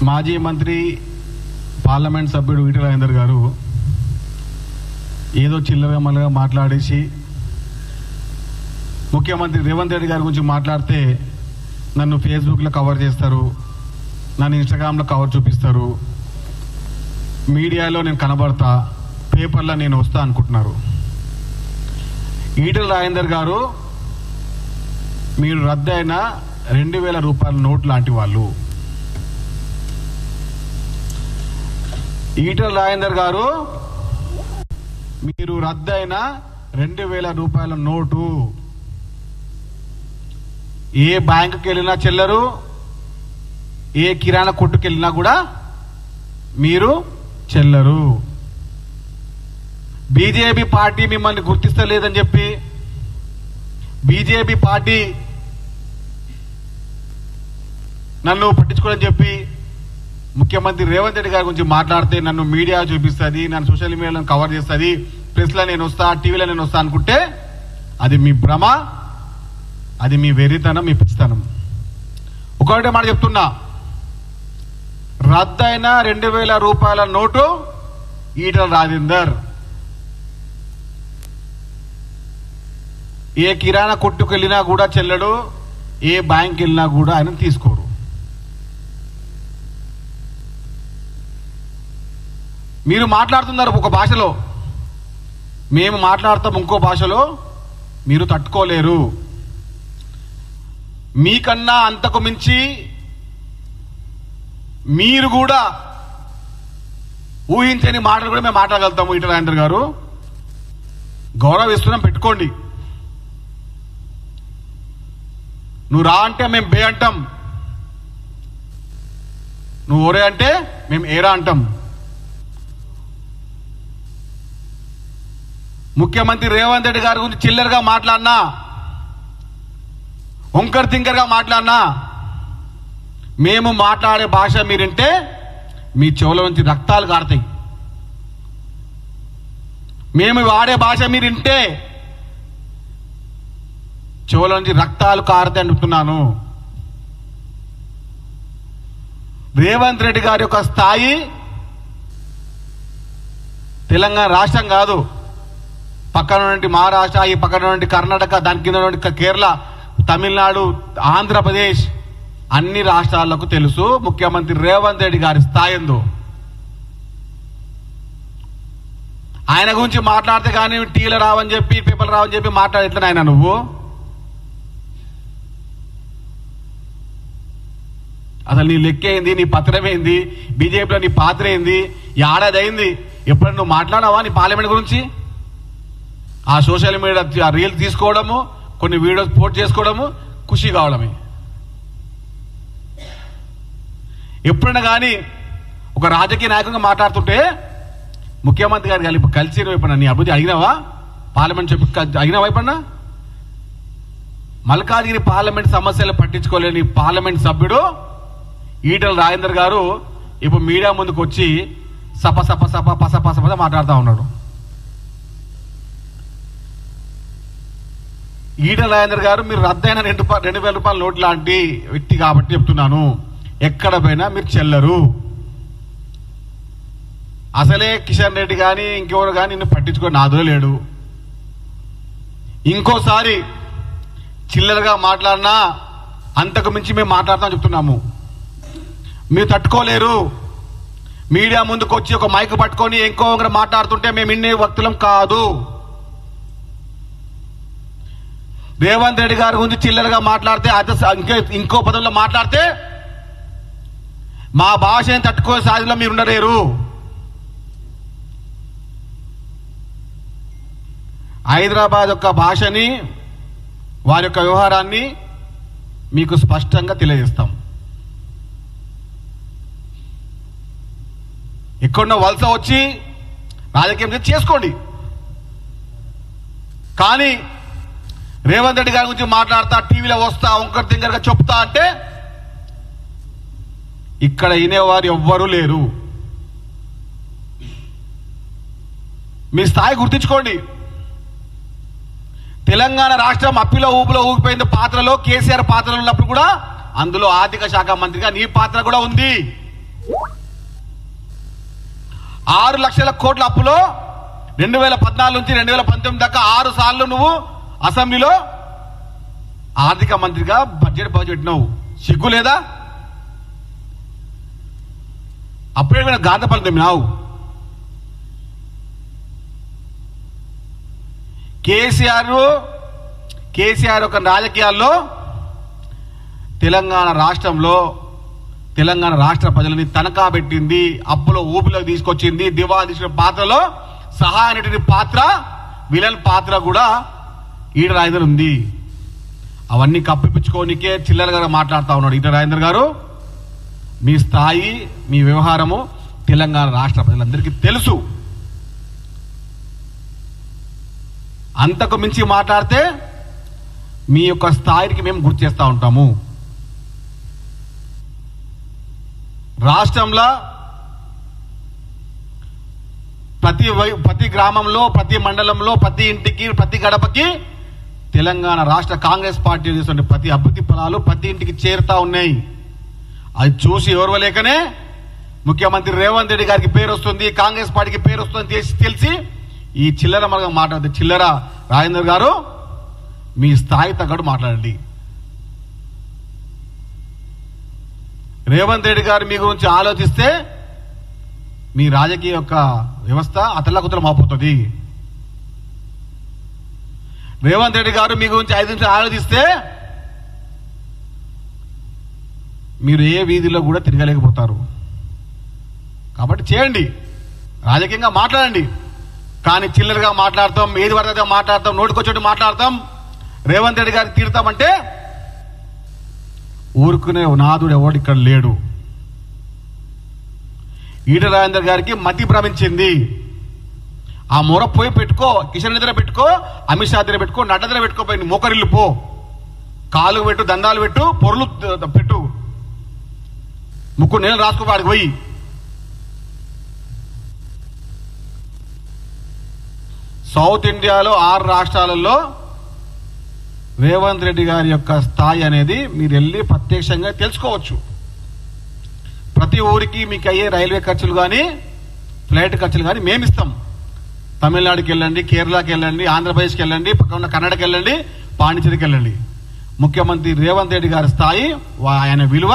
మాజీ మంత్రి పార్లమెంట్ సభ్యుడు ఈటెల రాజేందర్ గారు ఏదో చిల్లరగా మళ్ళగా మాట్లాడేసి ముఖ్యమంత్రి రేవంత్ రెడ్డి గారి గురించి మాట్లాడితే నన్ను ఫేస్బుక్లో కవర్ చేస్తారు, నన్ను ఇన్స్టాగ్రామ్లో కవర్ చూపిస్తారు, మీడియాలో నేను కనబడతా, పేపర్లో నేను వస్తా అనుకుంటున్నారు. ఈటెల రాజేందర్ గారు మీరు రద్దయిన 2000 రూపాయల నోట్ లాంటి వాళ్ళు. ఈటెల రాజేందర్ గారు మీరు రద్దయిన 2000 రూపాయల నోటు ఏ బ్యాంకుకి వెళ్ళినా చెల్లరు, ఏ కిరాణా కొట్టుకు వెళ్ళినా కూడా మీరు చెల్లరు. బీజేపీ పార్టీ మిమ్మల్ని గుర్తిస్తలేదని చెప్పి, బీజేపీ పార్టీ నన్ను పట్టించుకోవాలని చెప్పి ముఖ్యమంత్రి రేవంత్ రెడ్డి గారి గురించి మాట్లాడితే నన్ను మీడియా చూపిస్తుంది, నన్ను సోషల్ మీడియాలో కవర్ చేస్తుంది, ప్రెస్లో నేను వస్తా, టీవీలో నేను వస్తా అనుకుంటే అది మీ భ్రమ, అది మీ వెర్రితనం, మీ పిచ్చితనం. ఒకటే మాట చెప్తున్నా, రద్దయిన 2000 రూపాయల నోటు ఈటెల రాజేందర్. ఏ కిరాణా కొట్టుకు వెళ్ళినా కూడా చెల్లడు, ఏ బ్యాంక్ వెళ్ళినా కూడా ఆయన తీసుకోరు. మీరు మాట్లాడుతున్నారు ఒక భాషలో, మేము మాట్లాడతాం ఇంకో భాషలో, మీరు తట్టుకోలేరు. మీకన్నా అంతకు మించి మీరు కూడా ఊహించని మాటలు కూడా మేము మాట్లాడగలుగుతాము. ఈటెల రాజేందర్ గారు గౌరవిస్తున్నాం, పెట్టుకోండి. నువ్వు రా అంటే మేము బే అంటాం, నువ్వు ఓరే అంటే మేము ఏరా అంటాం. ముఖ్యమంత్రి రేవంత్ రెడ్డి గారి గురించి చిల్లరగా మాట్లాడినా, వంకర్ తింకర్గా మాట్లాడినా, మేము మాట్లాడే భాష మీరింటే మీ చెవుల నుంచి రక్తాలు కారుతాయి. మేము వాడే భాష మీరింటే చెవుల నుంచి రక్తాలు కారుతాయి అంటున్నాను. రేవంత్ రెడ్డి గారి యొక్క స్థాయి తెలంగాణ రాష్ట్రం కాదు, పక్కన నుండి మహారాష్ట్ర, ఈ పక్కన నుండి కర్ణాటక, దాని కింద నుండి కేరళ, తమిళనాడు, ఆంధ్రప్రదేశ్, అన్ని రాష్ట్రాలకు తెలుసు ముఖ్యమంత్రి రేవంత్ రెడ్డి గారి స్థాయి ఏందో. ఆయన గురించి మాట్లాడితే కానీ టీవీలో రావని చెప్పి, పేపర్లు రావని చెప్పి మాట్లాడేట్లా ఆయన నువ్వు? అసలు నీ లెక్కేంది, నీ పత్రం ఏంది, బీజేపీలో నీ పాత్ర ఏంది, ఏడాది అయింది, ఎప్పుడైనా నువ్వు మాట్లాడావా నీ పార్లమెంట్ గురించి? ఆ సోషల్ మీడియా రీల్స్ తీసుకోవడము, కొన్ని వీడియోస్ పోస్ట్ చేసుకోవడము, ఖుషి కావడమే. ఎప్పుడైనా కానీ ఒక రాజకీయ నాయకునిగా మాట్లాడుతుంటే ముఖ్యమంత్రి గారు కలిసి ఎప్పుడన్నా నీ అభివృద్ధి అడిగినావా? పార్లమెంట్ చెప్పి అడిగినావా? ఎప్పుడన్నా మల్కాజ్గిరి పార్లమెంట్ సమస్యలు పట్టించుకోలేని పార్లమెంట్ సభ్యుడు ఈటెల రాజేందర్ గారు ఇప్పుడు మీడియా ముందుకు వచ్చి సప సప సప పస పస పస మాట్లాడుతూ ఉన్నాడు. ఈటెల రాజేందర్ గారు మీరు రద్దయిన 2000 రూపాయల నోట్ లాంటి వ్యక్తి కాబట్టి చెప్తున్నాను, ఎక్కడ పోయినా మీరు చెల్లరు. అసలే కిషన్ రెడ్డి కానీ ఇంకెవరు కానీ నిన్ను పట్టించుకొని నాదో లేడు. ఇంకోసారి చిల్లరగా మాట్లాడినా అంతకు మించి మేము మాట్లాడతాం చెప్తున్నాము. మీరు తట్టుకోలేరు. మీడియా ముందుకు వచ్చి ఒక మైక్ పట్టుకొని ఇంకో మాట్లాడుతుంటే మేము ఇన్నే వ్యక్తులం కాదు. రేవంత్ రెడ్డి గారి గురించి చిల్లరగా మాట్లాడితే, ఇంకో పదంలో మాట్లాడితే మా భాషని తట్టుకునే స్థాయిలో మీరు ఉండలేరు. హైదరాబాద్ యొక్క భాషని, వారి యొక్క వ్యవహారాన్ని మీకు స్పష్టంగా తెలియజేస్తాం. ఎక్కడో వలస వచ్చి రాజకీయం చేసుకోండి, కానీ రేవంత్ రెడ్డి గారి గురించి మాట్లాడతా, టీవీలో వస్తా, వంకర్ తింకర్గా చెప్తా అంటే ఇక్కడ వినేవారు ఎవ్వరూ లేరు. మీ స్థాయి గుర్తించుకోండి. తెలంగాణ రాష్ట్రం అప్పిలో ఊపిలో ఊగిపోయింది. పాత్రలో కేసీఆర్ పాత్రలో ఉన్నప్పుడు కూడా అందులో ఆర్థిక శాఖ మంత్రిగా నీ పాత్ర కూడా ఉంది. 6 లక్షల కోట్ల అప్పులో 2014 నుంచి 2019 దాకా 6 సార్లు నువ్వు అసెంబ్లీలో ఆర్థిక మంత్రిగా బడ్జెట్ పెట్టినావు. సిగ్గు లేదా? అప్పుడే గాంధపల్లి తెమ్మినావు. కేసీఆర్ ఒక రాజకీయాల్లో తెలంగాణ రాష్ట్రంలో తెలంగాణ రాష్ట్ర ప్రజలని తనఖా పెట్టింది, అప్పులో ఊపిలోకి తీసుకొచ్చింది, దివాళా తీసిన పాత్రలో సహాయ నటుడి పాత్ర, విలన్ పాత్ర కూడా ఈటల రాజేందర్ ఉంది. అవన్నీ కప్పిపుచ్చుకోనికే చిల్లరగా మాట్లాడుతూ ఉన్నాడు ఈటల రాజేందర్ గారు. మీ స్థాయి, మీ వ్యవహారము తెలంగాణ రాష్ట్ర ప్రజలందరికీ తెలుసు. అంతకు మించి మాట్లాడితే మీ యొక్క స్థాయికి మేము గుర్తు చేస్తూ ఉంటాము. రాష్ట్రంలో ప్రతి గ్రామంలో, ప్రతి మండలంలో, ప్రతి ఇంటికి, ప్రతి గడపకి తెలంగాణ రాష్ట్ర కాంగ్రెస్ పార్టీ చేస్తున్న ప్రతి అభివృద్ధి ఫలాలు ప్రతి ఇంటికి చేరుతా ఉన్నాయి. అది చూసి ఓర్వలేకనే ముఖ్యమంత్రి రేవంత్ రెడ్డి గారికి పేరు వస్తుంది, కాంగ్రెస్ పార్టీకి పేరు వస్తుంది తెలిసి ఈ చిల్లర మార్గం మాట్లాడితే, చిల్లర రాజేందర్ గారు మీ స్థాయి తగ్గట్టు మాట్లాడండి. రేవంత్ రెడ్డి గారు మీ గురించి ఆలోచిస్తే మీ రాజకీయ యొక్క వ్యవస్థ అతలాకుతలం అయిపోతుంది. రేవంత్ రెడ్డి గారు మీ గురించి 5 నిమిషాలు ఆలోచిస్తే మీరు ఏ వీధిలో కూడా తిరగలేకపోతారు. కాబట్టి చేయండి, రాజకీయంగా మాట్లాడండి. కానీ చిల్లరగా మాట్లాడతాం, ఏది పడితే మాట్లాడతాం, నోటికొచ్చేట్టు మాట్లాడతాం, రేవంత్ రెడ్డి గారికి తీరుతామంటే ఊరుకునే నాదుడు ఎవడు ఇక్కడ లేడు. ఈటల రాజేందర్ గారికి మతి భ్రమించింది. ఆ మొర పోయి పెట్టుకో, కిషన్ దగ్గర పెట్టుకో, అమిత్ షా దగ్గర పెట్టుకో, నడ్డా దగ్గర పెట్టుకోపోయి మోకరిల్లు పో, కాలు పెట్టు, దండాలు పెట్టు, పొరలు పెట్టు, ముక్కు నీళ్ళు రాసుకో, వాడికి పోయి. సౌత్ ఇండియాలో 6 రాష్ట్రాలలో రేవంత్ రెడ్డి గారి యొక్క స్థాయి అనేది మీరు వెళ్ళి ప్రత్యక్షంగా తెలుసుకోవచ్చు. ప్రతి ఊరికి మీకు అయ్యే రైల్వే ఖర్చులు కానీ, ఫ్లైట్ ఖర్చులు కానీ మేము ఇస్తాం. తమిళనాడుకి వెళ్ళండి, కేరళకి వెళ్ళండి, ఆంధ్రప్రదేశ్కి వెళ్ళండి, పక్కన ఉన్న కర్ణాటకకి వెళ్ళండి, పాండిచేరికి వెళ్ళండి. ముఖ్యమంత్రి రేవంత్ రెడ్డి గారి స్థాయి, ఆయన విలువ